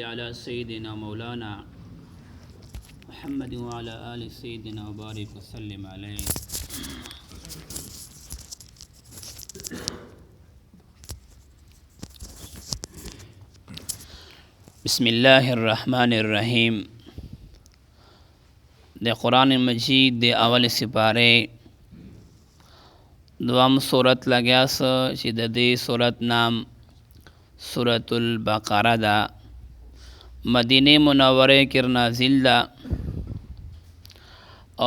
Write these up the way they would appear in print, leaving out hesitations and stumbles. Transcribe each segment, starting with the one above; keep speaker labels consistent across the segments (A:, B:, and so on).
A: على سيدنا مولانا محمد وعلى آل سيدنا وبارك وسلم عليه. بسم الله الرحمن الرحیم. د قرآن مجید د اول سپارے دوام سورت لگیا چې د دې سورت نام سورۃ البقرہ دا مدینه منوره کې نازل ده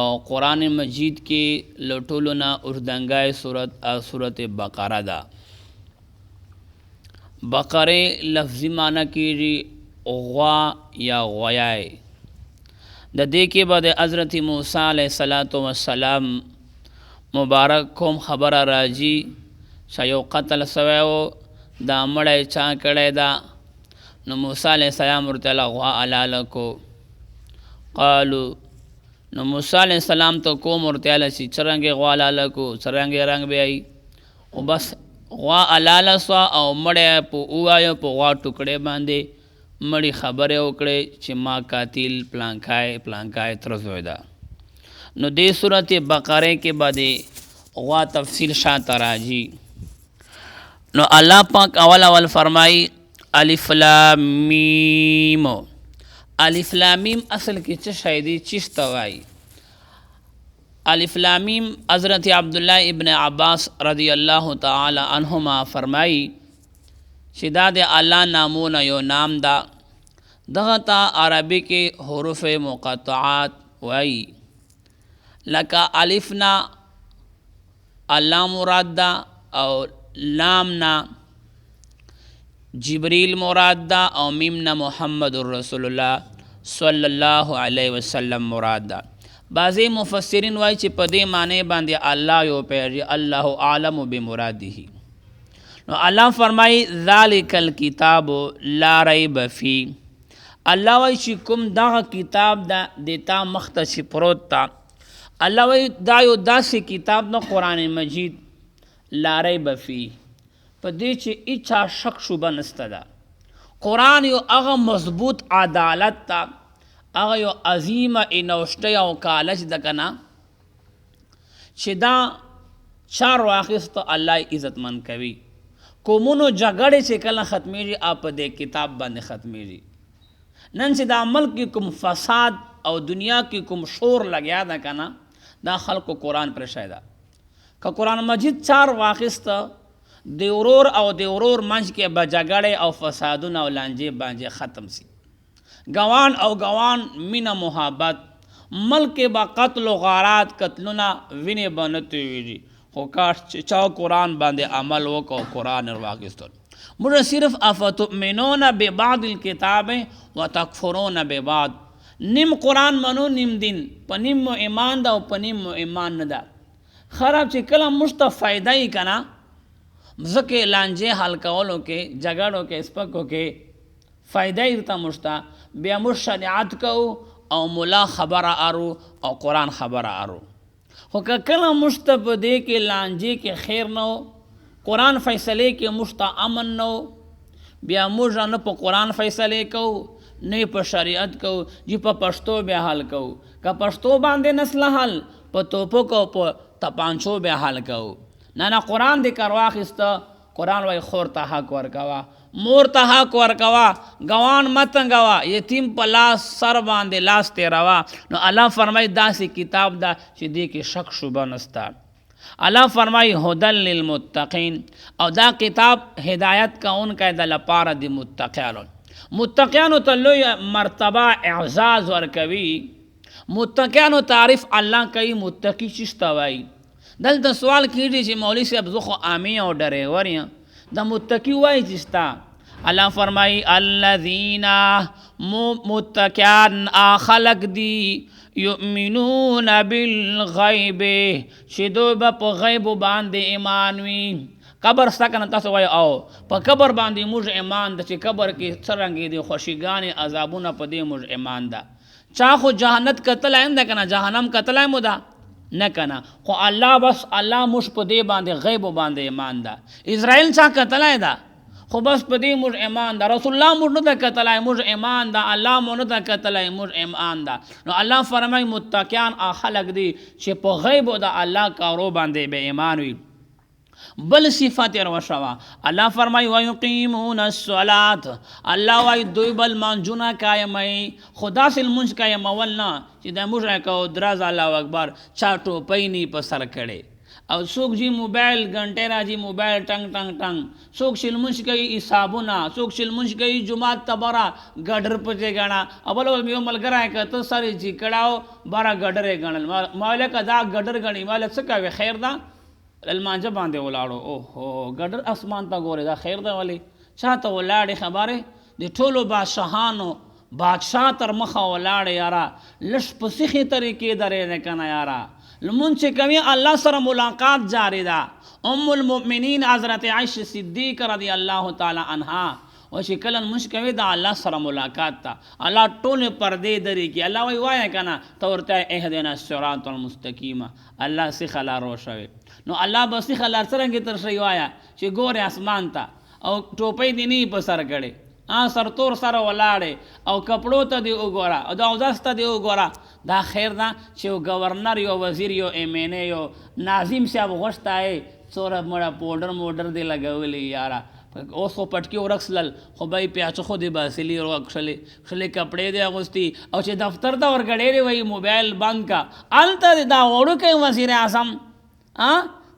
A: او قرآن مجید کې لټولو نه اردنګای سورۃ بقرہ ده. بقره لفظی معنی کېږي غوا یا غویای. د دې کې به د حضرت موسی علیه السلام مبارک کوم خبره راځي چې یو قتل سوی و دا مړی چا کړی ده. نو موسی علیہ السلام ورته غوا حلاله کو. قالو نو موسی علیہ السلام ته کوم ورته چې څرنګې غوا حلاله کو څرنګې رنګ به ای او بس غوا حلاله سوه او مړی په ووایه په غوا ټوکړې باندې مړی خبرې وکړې چې ما قاتل پلانکای تره زوی ده. نو دې صورت بقرې کې به د غوا تفصیل شاته راځي. نو الله پاک اول فرمایي الف لام میم. الف لام میم اصل کې څه شی دی، چیز ته وایي؟ الف لام میم حضرت عبداللہ ابن عباس رضی اللہ تعالی عنہما فرمائی چې دا د الله نامونه یو نام ده. دغه ته عربي کې حروف مقطعات وایي. لکه الف نه الله مراد ده او لام نه جبریل مراد ده او میم نه محمد رسول الله صلی الله علیه وسلم مراد ده. بعضی مفسرین وایي چې په دې معنی باندې الله یو پیږي، الله اعلم بمراده. نو الله فرمایي ذالک الکتاب لا ریب فیه. الله وایي چې کوم دغه کتاب ده د تا مخته چې پروت ده، الله وایي دا یو داسې کتاب نه قرآن مجید لا ریب فیه په دې چې هیچا شک شوبه نسته ده. قرآن یو هغه مضبوط عدالت ده، هغه یو عظیمه انوشته او کالج ده که نه چې دا چار واخیسته الله عزتمند کوي. قومونو جګړې چې کله ختمیږي په دې کتاب باندې ختمیږي. نن چې دا ملک کې کوم فساد او دنیا کې کوم شور لګیا ده که نه دا خلکو قرآن پرېښی ده. که قرآن مجید چار واخیسته د ورور او د ورور منځ کې به جګړې او فسادونه او لانجې بانجې ختم سي. ګوان او ګوان مینه محبت، ملک کې به قتل و غارات قتلونه وینې به نه تویېږي. خو کاش چې چا قرآن باندې عمل وکړو قرآن واخیستل. موږ صرف افتؤمنون ببعض الکتاب وتکفرون ببعض. نیم قرآن منو نیم دین، په نیم مو ایمان ده او په نیم مو ایمان نه ده. خراب چې کله موږ ته فایده یې که نه ځکه لانجې حل کولو کې جګړو کې سپکو کې فایده یې ورته موږ ته، بیا موږ شریعت کوو او ملا خبره ارو او قرآن خبره ارو. خو که کله موږ ته په دې کې لانجې کې خیر نه و، قرآن فیصلې کې موږ ته امن نه و، بیا موږ نه په قرآن فیصلې کوو نه په شریعت کوو، چې په پشتو بیا حل کوو. که پشتو باندې نسله حل په توپک او په تپانچو بیا حل کوو. نه قرآن دې کار واخیسته. قرآن وایي خور ته حق ورکوه، مور ته حق ورکوه، ګوان مه تنګوه، یتیم په لاس سر باندې لاس تېروه. نو الله فرمایي داسې کتاب ده چې دې کې شک شوبه نسته. الله فرمایي هدى للمتقین، او دا کتاب هدایت کوونکی د لپاره د متقیانو. متقیانو ته لوی مرتبه اعزاز ورکوي. متقیانو تعریف الله کوي متقی چیز ته وایي. دلته سوال کېږي چې مولوي صاحب زه خو عامي او ډریور یم، د متقي وایي چې ستا. الله فرمایي الذین متقیان خلق دي یؤمنون بالغیب چې دوی به په غیب باندې ایمان وي. قبر سته که نه تاسو وایي او په قبر باندې موږ ایمان ده چې قبر کې څرنګې دي خوشیګانې عذابونه په دې موږ ایمان ده. چا خو جهنت کتلی هم ده که نه جهنم کتلی مو ده نه که نه، خو الله بس الله موږ په دې باندې غیب باندې ایمان ده. اسرائیل چا کتلی ده خو بس په دې موږ ایمان دا رسول الله موږ نه ده کتلی موږ ایمان دا الله مو نه ده کتلی موږ ایمان دا. نو الله فرمایي متقیان خلک دي چې په غیب د الله کارو باندې به ایمان وي. بل صفت یې روشوه الله فرمایي ویقیمون الصلاة، الله وایي دوی بل لمانځونه قایموي، خو داسې لمونځ قایمول نه چې د موږ کوو درز الله اکبر چا ټوپۍ نی په سر کړی او څوک جی موبایل غنټې راځي موبایل ټنګ ټنګ ټنګ، څوک چې لمونځ کوي حسابونه، څوک چې لمونځ کوي جماعت ته بره ګډر پسې ګڼه. او بل یو ملګری که ته سر یې چې کړاو بره ګډر یې ګڼل، ما ویل که دا ګډر ګڼي، ما ویل څه کوې خیر ده لمانځه باندې ولاړو. اوهو ګډر اسمان ته ګورې دا خیر ده ولې چا ته ولاړې خبرې د ټولو بادشاهانو بادشاه تر مخه ولاړې یاره لږ په سیخې طریقې درې نه که نه یاره لمونځ چې کوي الله سره ملاقات جاری ده. ام المؤمنین حضرت عائشہ صدیقہ رضی الله تعالی عنها و چې کله لمونځ کوي د الله سره ملاقات ته الله ټولې پردې درې کړي. الله وایي وایه که نه ته ورته اهدنا الصراط المستقیم الله سیخه لار روښوي. نو الله به سیخه لار څرنګې تر شي وایه چې ګورې اسمان ته او ټوپۍ دې نه په سر کړې سرتور سره ولاړې او کپړو ته دې وګوره او د اودس ته دې وګوره. دا خیر ده چې یو گورنر یو وزیر یو ایم یو ناظم صاحب غوښته یې څوره مړه پوډر موډر دې لګولي یاره اوس خو پټکي ورکسلل خو به یې پیاچه خو دې باسلي کښلې کپړې دې اغوستي او چې دفتر ته ورګډېرې وایي موبایل بند کا هلته دا وړوکی وزیر اعظم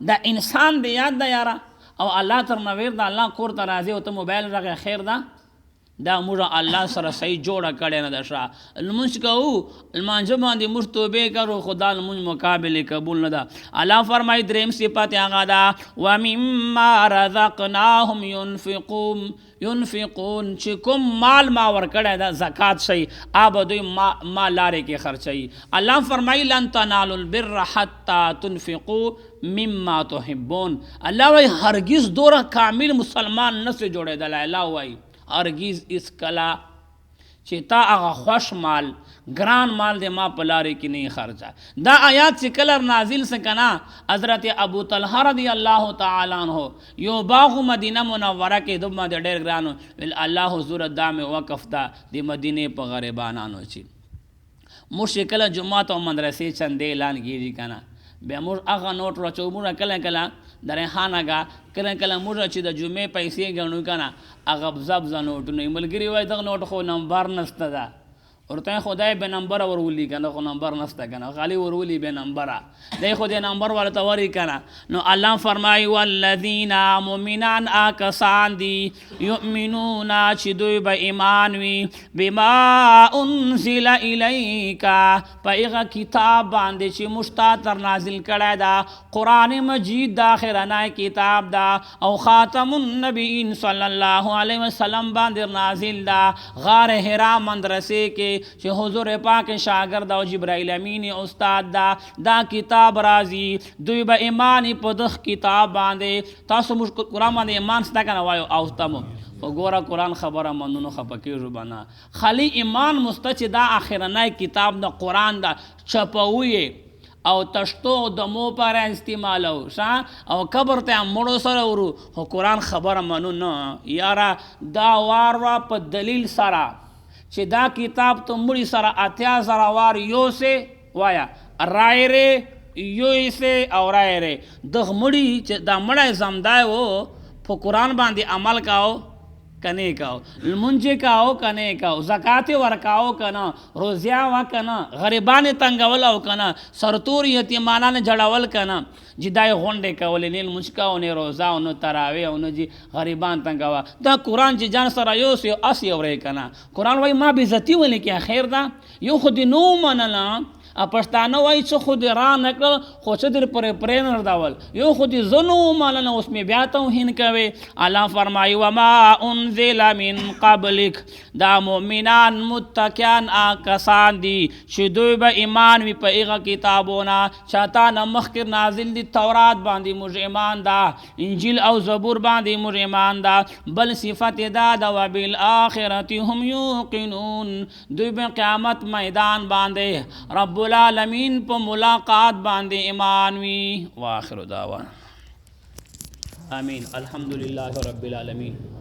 A: دا انسان دې یاد ده یاره او الله تر نویر د الله کور ته راځي او ته موبایل راغی خیر ده دا موږ الله سره صحیح جوړه کړې نه ده ښه لمونځ کوو لمانځه باندې موږ توبې کرو خو دا لمونځ مقابلې قبول نه ده. الله فرمایي دریم صفت هغه ده ومما رزقناهم ينفقون چې کوم مال ما ورکړی ده زکات شي به دوی ما لارې کې خرچوي. الله فرمایي لن تنالوا البر حتى تنفقوا مما تحبون. الله وایي هرگز دوره کامل مسلمان نسي جوړېدلی. الله وایي هرگز اس کلا چې تا هغه خوش مال ګران مال دې ما په لارې کې نه خرچه. دا آیات چې کله نازل څه که نه حضرت ابو طلحه رضی الله تعالی عنہ یو باغ مدینه منوره کې دوی باندې ډېر ګران الله حضور دا مې وقف ده د مدینې په غریبانانو چې موږ چې کله جومات او مدرسې چندې اعلان کېږي که نه بیا موږ هغه نوټ راچوو موږ کله کله د ریحانه کله کله موږ چې د جمعې پیسې ګڼو که نه هغه بزه نوټونه ملګري وایي دغه نوټ خو نمبر نشته ده ورته خدای به نمبر ورولي که نه خو نمبر نشته که نه خالي ورولي به نمبره دی خو دې نمبر ورته وري که نه. نو الله فرمایي والذین مؤمنان کسان دي یؤمنون چې دوی به ایمان وي بما انزل الیک په هغه کتاب باندې چې موږ تا تر نازل کړی ده قرآن مجید د آخرنی کتاب ده او خاتم النبیین صلی الله علیه وسلم باندې نازل ده غار حرا مدرسې کې چې حضور پاک شاگرد او جبرائیل امین استاد دا کتاب راځي دوی به ایمان په دغه کتاب باندې تاسو موږ قرآن باندې ایمان ستا که نه وایو او تمو وګوره قرآن خبره منونو خفه کېږو به نه خالي ایمان مسته چې دا آخرنی کتاب د قرآن ده چپوي او تشتو دمو پر استعمالو او قبر ته مړو سره ورو خو قرآن خبره منو نه یاره دا وار په دلیل سره چې دا کتاب ته مړي سره 80,000 وار یو سه وایا رایره یو سه او رایره دغه مړي چې دا مړی زمدای وو په قرآن باندې عمل کاو کنه کاو لمونځ کاو کنه کاو زکات ورکاو کنه روزیا وکنه غریبان تنگول او کنه سرتور یتیمانان جړول کنه جدای غونډه کول نه لمونځ کاو نه روزا او نه تراوی او نه جی غریبان تنگوا دا قرآن چې جان سره یو سی اسی اورې کنه قرآن وای ما به عزت ولې کې خیر دا یو خو دې نو منلا پښتانه وایي چې خو دې را نه کړل خو چې در پرې نه ردول یو خو دې زنو مالنه اوس مې بیا توهین کوي. الله فرمایي وما انزل من قبلک دا مؤمنان متقیان کسان دي چې دوی به ایمان وي په هغه کتابونه چې تا نه مخکې نازل دي تورات باندې موږ ایمان ده انجیل او زبور باندې موږ ایمان ده بل صفت دا ده وبالآخرة هم یوقنون دوی به قیامت میدان باندې رب العالمین په ملاقات باندې ایمان وی. واخر دعوانا آمین الحمدللہ رب العالمین.